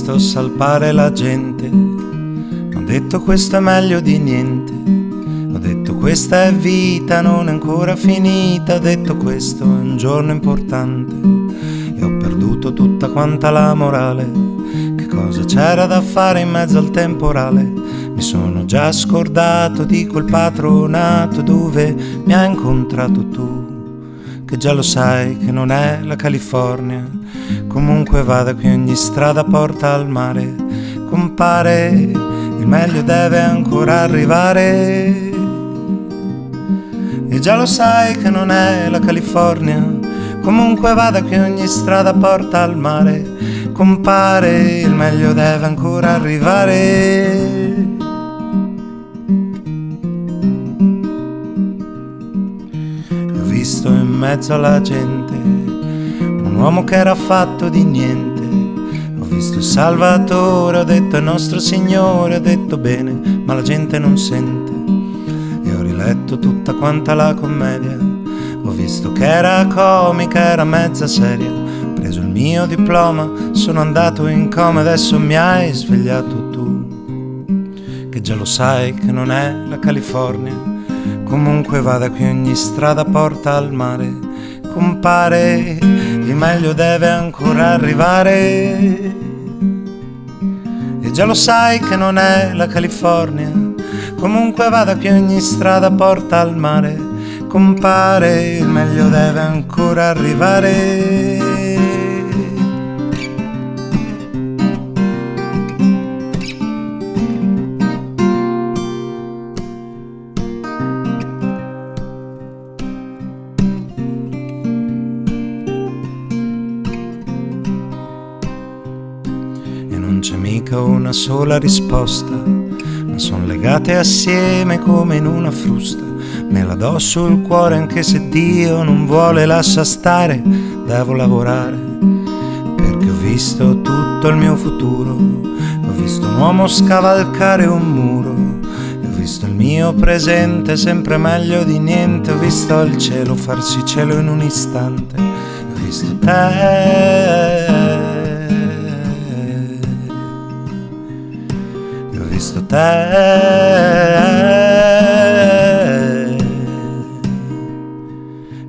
visto salpare la gente, ho detto questo è meglio di niente, ho detto questa è vita, non è ancora finita, ho detto questo è un giorno importante e ho perduto tutta quanta la morale. Che cosa c'era da fare in mezzo al temporale? Mi sono già scordato di quel patronato dove mi hai incontrato tu, che già lo sai che non è la California. Comunque vada, qui ogni strada porta al mare. Compare, il meglio deve ancora arrivare. E già lo sai che non è la California. Comunque vada, qui ogni strada porta al mare. Compare, il meglio deve ancora arrivare. Ho visto in mezzo alla gente un uomo che era fatto di niente. Ho visto il Salvatore, ho detto è nostro Signore, ho detto bene, ma la gente non sente. E ho riletto tutta quanta la commedia, ho visto che era comica, era mezza seria. Ho preso il mio diploma, sono andato in coma, adesso mi hai svegliato tu, che già lo sai che non è la California. Comunque vada, qui ogni strada porta al mare. Compare, il meglio deve ancora arrivare. E già lo sai che non è la California. Comunque vada, qui ogni strada porta al mare. Compare, il meglio deve ancora arrivare. Non c'è mica una sola risposta, ma son legate assieme come in una frusta. Me la do sul cuore anche se Dio non vuole, lascia stare, devo lavorare. Perché ho visto tutto il mio futuro, ho visto un uomo scavalcare un muro, e ho visto il mio presente sempre meglio di niente. Ho visto il cielo farsi cielo in un istante, ho visto te. Ho visto te,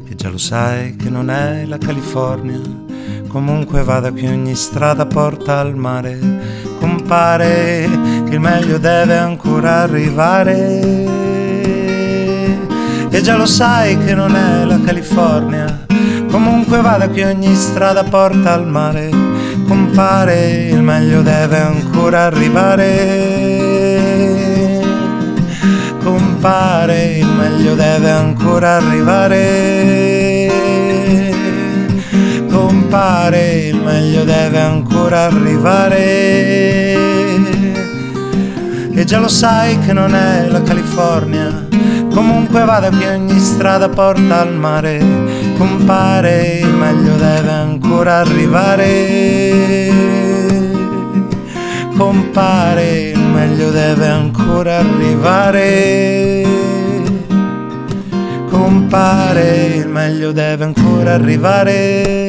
che già lo sai che non è la California. Comunque vada, qui ogni strada porta al mare. Compare, che il meglio deve ancora arrivare. E già lo sai che non è la California. Comunque vada, qui ogni strada porta al mare. Compare, il meglio deve ancora arrivare. Compare, il meglio deve ancora arrivare. Compare, il meglio deve ancora arrivare. E già lo sai che non è la California. Comunque vada, qui ogni strada porta al mare. Compare, il meglio deve ancora arrivare. Compare, il meglio deve ancora arrivare. Compare, il meglio deve ancora arrivare.